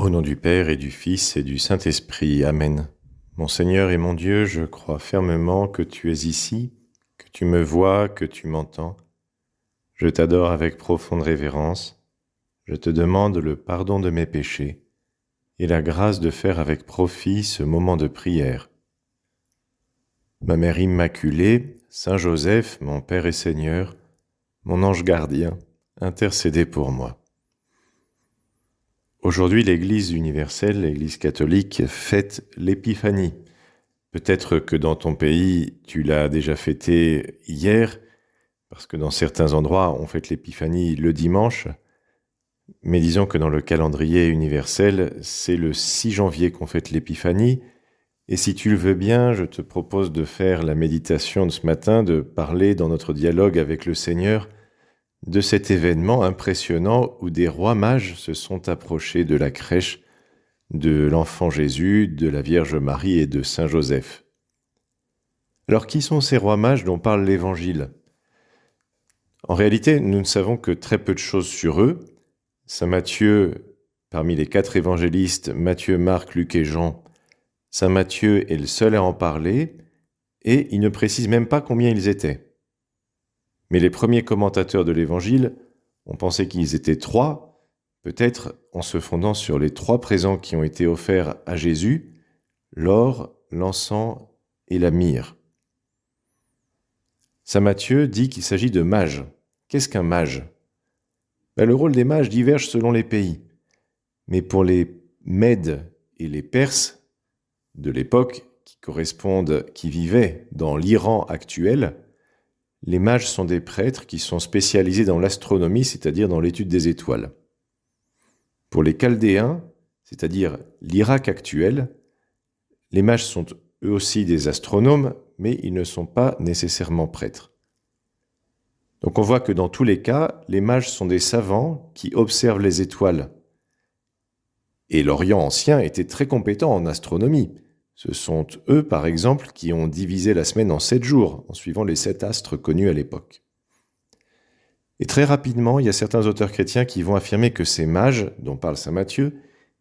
Au nom du Père et du Fils et du Saint-Esprit. Amen. Mon Seigneur et mon Dieu, je crois fermement que tu es ici, que tu me vois, que tu m'entends. Je t'adore avec profonde révérence. Je te demande le pardon de mes péchés et la grâce de faire avec profit ce moment de prière. Ma Mère Immaculée, Saint Joseph, mon Père et Seigneur, mon ange gardien, intercédez pour moi. Aujourd'hui, l'Église universelle, l'Église catholique, fête l'Épiphanie. Peut-être que dans ton pays, tu l'as déjà fêté hier, parce que dans certains endroits, on fête l'Épiphanie le dimanche. Mais disons que dans le calendrier universel, c'est le 6 janvier qu'on fête l'Épiphanie. Et si tu le veux bien, je te propose de faire la méditation de ce matin, de parler dans notre dialogue avec le Seigneur de cet événement impressionnant où des rois mages se sont approchés de la crèche de l'enfant Jésus, de la Vierge Marie et de Saint Joseph. Alors qui sont ces rois mages dont parle l'Évangile ? En réalité, nous ne savons que très peu de choses sur eux. Saint Matthieu, parmi les 4 évangélistes, Matthieu, Marc, Luc et Jean, Saint Matthieu est le seul à en parler et il ne précise même pas combien ils étaient. Mais les premiers commentateurs de l'Évangile ont pensé qu'ils étaient 3, peut-être en se fondant sur les 3 présents qui ont été offerts à Jésus, l'or, l'encens et la myrrhe. Saint Matthieu dit qu'il s'agit de mages. Qu'est-ce qu'un mage ? Le rôle des mages diverge selon les pays. Mais pour les Mèdes et les Perses de l'époque, qui vivaient dans l'Iran actuel, les mages sont des prêtres qui sont spécialisés dans l'astronomie, c'est-à-dire dans l'étude des étoiles. Pour les Chaldéens, c'est-à-dire l'Irak actuel, les mages sont eux aussi des astronomes, mais ils ne sont pas nécessairement prêtres. Donc on voit que dans tous les cas, les mages sont des savants qui observent les étoiles. Et l'Orient ancien était très compétent en astronomie. Ce sont eux, par exemple, qui ont divisé la semaine en 7 jours, en suivant les 7 astres connus à l'époque. Et très rapidement, il y a certains auteurs chrétiens qui vont affirmer que ces mages, dont parle saint Matthieu,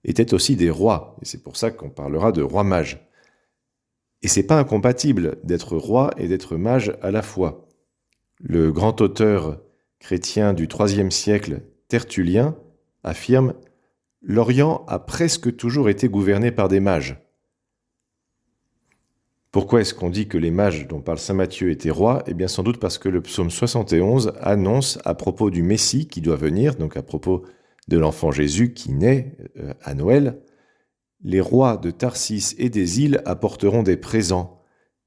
étaient aussi des rois, et c'est pour ça qu'on parlera de rois mages. Et c'est pas incompatible d'être roi et d'être mage à la fois. Le grand auteur chrétien du IIIe siècle, Tertullien, affirme « L'Orient a presque toujours été gouverné par des mages ». Pourquoi est-ce qu'on dit que les mages dont parle saint Matthieu étaient rois ? Eh bien sans doute parce que le psaume 71 annonce à propos du Messie qui doit venir, donc à propos de l'enfant Jésus qui naît à Noël, « Les rois de Tarsis et des îles apporteront des présents.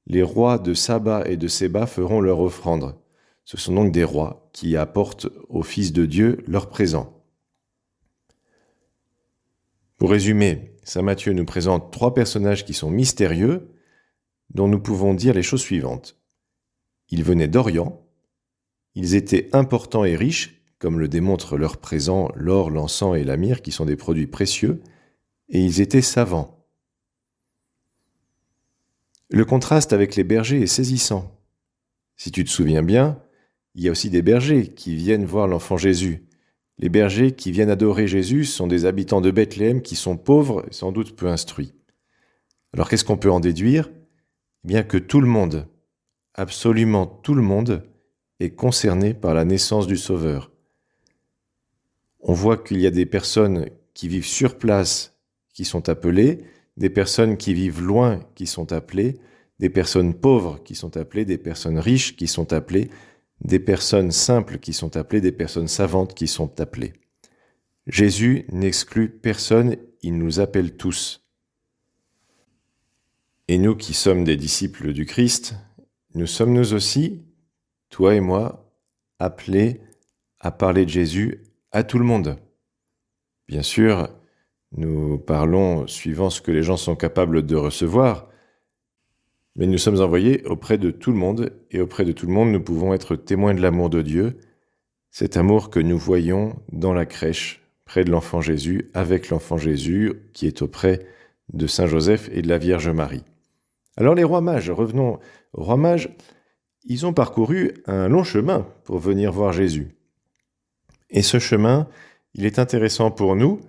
Les rois de Saba et de Séba feront leur offrande. » Ce sont donc des rois qui apportent au Fils de Dieu leurs présents. Pour résumer, saint Matthieu nous présente 3 personnages qui sont mystérieux, dont nous pouvons dire les choses suivantes. Ils venaient d'Orient, ils étaient importants et riches, comme le démontrent leurs présents, l'or, l'encens et la myrrhe, qui sont des produits précieux, et ils étaient savants. Le contraste avec les bergers est saisissant. Si tu te souviens bien, il y a aussi des bergers qui viennent voir l'enfant Jésus. Les bergers qui viennent adorer Jésus sont des habitants de Bethléem qui sont pauvres et sans doute peu instruits. Alors qu'est-ce qu'on peut en déduire ? Bien que tout le monde, absolument tout le monde, est concerné par la naissance du Sauveur. On voit qu'il y a des personnes qui vivent sur place qui sont appelées, des personnes qui vivent loin qui sont appelées, des personnes pauvres qui sont appelées, des personnes riches qui sont appelées, des personnes simples qui sont appelées, des personnes savantes qui sont appelées. Jésus n'exclut personne, il nous appelle tous. Et nous qui sommes des disciples du Christ, nous sommes nous aussi, toi et moi, appelés à parler de Jésus à tout le monde. Bien sûr, nous parlons suivant ce que les gens sont capables de recevoir, mais nous sommes envoyés auprès de tout le monde, et auprès de tout le monde, nous pouvons être témoins de l'amour de Dieu, cet amour que nous voyons dans la crèche, près de l'enfant Jésus, avec l'enfant Jésus qui est auprès de Saint Joseph et de la Vierge Marie. Alors les rois mages, revenons aux rois mages, ils ont parcouru un long chemin pour venir voir Jésus. Et ce chemin, il est intéressant pour nous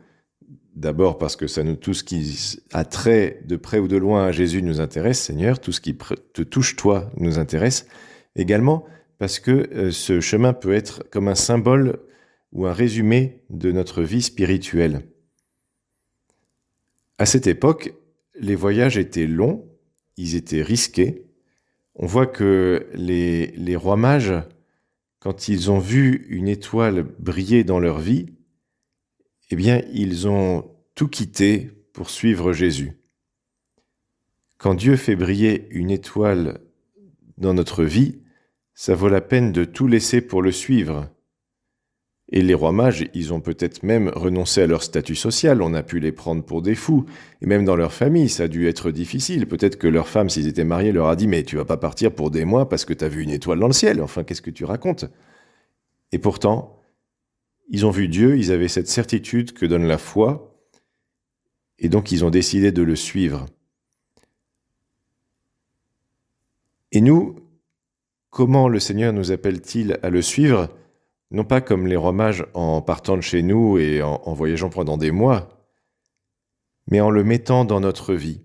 D'abord parce que tout ce qui a trait de près ou de loin à Jésus nous intéresse, Seigneur, tout ce qui te touche toi nous intéresse. Également parce que ce chemin peut être comme un symbole ou un résumé de notre vie spirituelle. À cette époque, les voyages étaient longs, ils étaient risqués. On voit que les rois mages, quand ils ont vu une étoile briller dans leur vie, eh bien, ils ont tout quitté pour suivre Jésus. Quand Dieu fait briller une étoile dans notre vie, ça vaut la peine de tout laisser pour le suivre. Et les rois mages, ils ont peut-être même renoncé à leur statut social, on a pu les prendre pour des fous. Et même dans leur famille, ça a dû être difficile. Peut-être que leur femme, s'ils étaient mariés, leur a dit « Mais tu vas pas partir pour des mois parce que tu as vu une étoile dans le ciel. Enfin, qu'est-ce que tu racontes ?» Et pourtant, ils ont vu Dieu, ils avaient cette certitude que donne la foi, et donc ils ont décidé de le suivre. Et nous, comment le Seigneur nous appelle-t-il à le suivre ? Non pas comme les rois mages en partant de chez nous et en voyageant pendant des mois, mais en le mettant dans notre vie.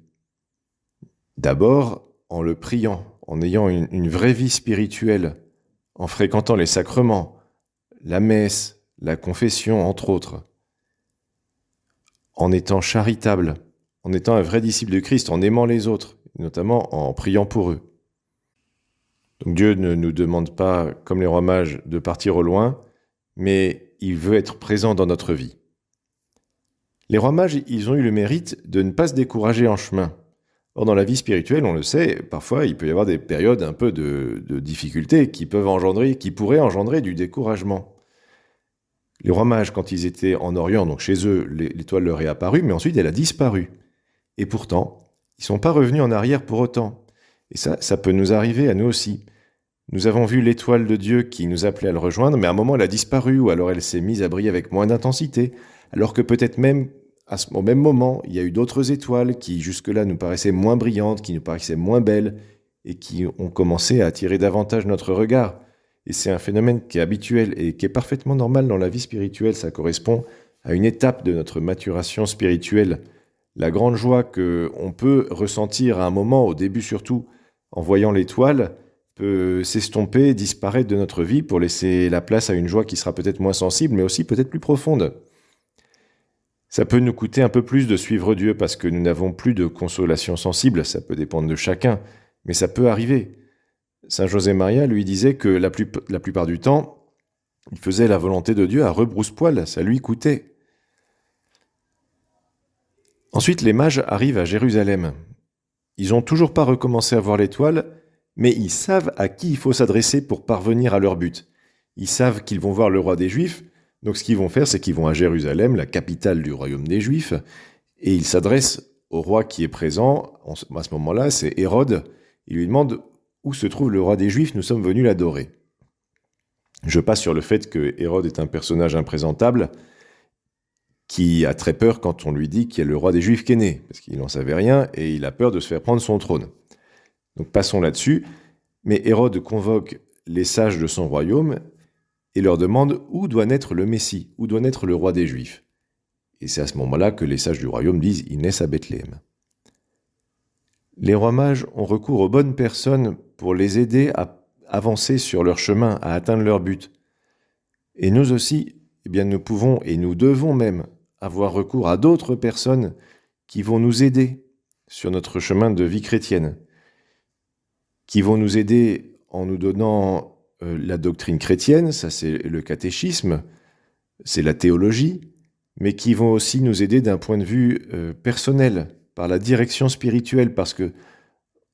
D'abord, en le priant, en ayant une vraie vie spirituelle, en fréquentant les sacrements, la messe, la confession, entre autres, en étant charitable, en étant un vrai disciple de Christ, en aimant les autres, notamment en priant pour eux. Donc Dieu ne nous demande pas, comme les rois mages, de partir au loin, mais il veut être présent dans notre vie. Les rois mages, ils ont eu le mérite de ne pas se décourager en chemin. Or, dans la vie spirituelle, on le sait, parfois il peut y avoir des périodes un peu de difficultés qui pourraient engendrer du découragement. Les rois mages, quand ils étaient en Orient, donc chez eux, l'étoile leur est apparue, mais ensuite elle a disparu. Et pourtant, ils ne sont pas revenus en arrière pour autant. Et ça peut nous arriver à nous aussi. Nous avons vu l'étoile de Dieu qui nous appelait à le rejoindre, mais à un moment elle a disparu, ou alors elle s'est mise à briller avec moins d'intensité, alors que peut-être même au même moment, il y a eu d'autres étoiles qui jusque-là nous paraissaient moins brillantes, qui nous paraissaient moins belles, et qui ont commencé à attirer davantage notre regard. Et c'est un phénomène qui est habituel et qui est parfaitement normal dans la vie spirituelle. Ça correspond à une étape de notre maturation spirituelle. La grande joie qu'on peut ressentir à un moment, au début surtout, en voyant l'étoile, peut s'estomper, disparaître de notre vie pour laisser la place à une joie qui sera peut-être moins sensible, mais aussi peut-être plus profonde. Ça peut nous coûter un peu plus de suivre Dieu parce que nous n'avons plus de consolation sensible, ça peut dépendre de chacun, mais ça peut arriver. Saint José Maria lui disait que la plupart du temps, il faisait la volonté de Dieu à rebrousse-poil, ça lui coûtait. Ensuite, les mages arrivent à Jérusalem. Ils n'ont toujours pas recommencé à voir l'étoile, mais ils savent à qui il faut s'adresser pour parvenir à leur but. Ils savent qu'ils vont voir le roi des Juifs, donc ce qu'ils vont faire, c'est qu'ils vont à Jérusalem, la capitale du royaume des Juifs, et ils s'adressent au roi qui est présent. À ce moment-là, c'est Hérode. Il lui demande « Où se trouve le roi des Juifs ? Nous sommes venus l'adorer. » Je passe sur le fait que Hérode est un personnage imprésentable qui a très peur quand on lui dit qu'il y a le roi des Juifs qui est né, parce qu'il n'en savait rien et il a peur de se faire prendre son trône. Donc passons là-dessus. Mais Hérode convoque les sages de son royaume et leur demande où doit naître le Messie, où doit naître le roi des Juifs. Et c'est à ce moment-là que les sages du royaume disent « Il naisse à Bethléem ». Les rois mages ont recours aux bonnes personnes pour les aider à avancer sur leur chemin, à atteindre leur but. Et nous aussi, eh bien, nous pouvons et nous devons même avoir recours à d'autres personnes qui vont nous aider sur notre chemin de vie chrétienne, qui vont nous aider en nous donnant la doctrine chrétienne, ça c'est le catéchisme, c'est la théologie, mais qui vont aussi nous aider d'un point de vue personnel, par la direction spirituelle, parce que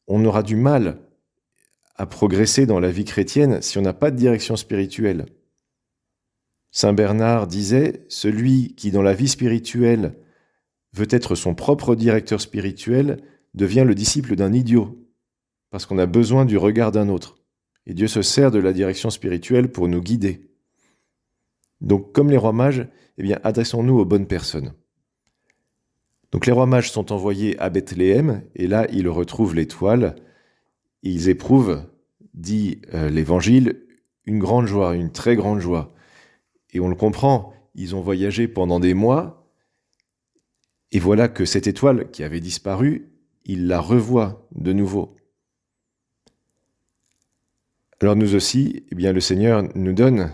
on aura du mal à progresser dans la vie chrétienne si on n'a pas de direction spirituelle. Saint Bernard disait « Celui qui, dans la vie spirituelle, veut être son propre directeur spirituel, devient le disciple d'un idiot, parce qu'on a besoin du regard d'un autre. Et Dieu se sert de la direction spirituelle pour nous guider. » Donc, comme les rois mages, eh bien, adressons-nous aux bonnes personnes. Donc les rois mages sont envoyés à Bethléem, et là, ils retrouvent l'étoile. Ils éprouvent, dit l'Évangile, une grande joie, une très grande joie. Et on le comprend, ils ont voyagé pendant des mois, Et voilà que cette étoile qui avait disparu, il la revoit de nouveau. Alors nous aussi, eh bien, le Seigneur nous donne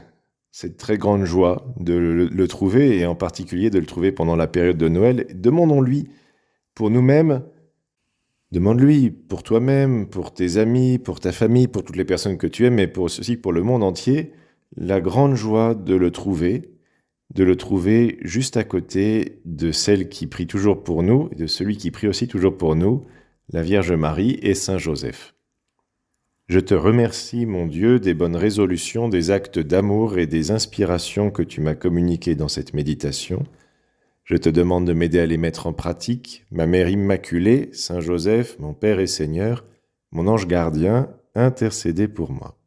cette très grande joie de le trouver, et en particulier de le trouver pendant la période de Noël. Demandons-lui pour nous-mêmes, demande-lui pour toi-même, pour tes amis, pour ta famille, pour toutes les personnes que tu aimes, mais aussi pour le monde entier, la grande joie de le trouver juste à côté de celle qui prie toujours pour nous, et de celui qui prie aussi toujours pour nous, la Vierge Marie et Saint Joseph. Je te remercie, mon Dieu, des bonnes résolutions, des actes d'amour et des inspirations que tu m'as communiquées dans cette méditation. Je te demande de m'aider à les mettre en pratique. Ma Mère Immaculée, Saint Joseph, mon Père et Seigneur, mon ange gardien, intercédez pour moi.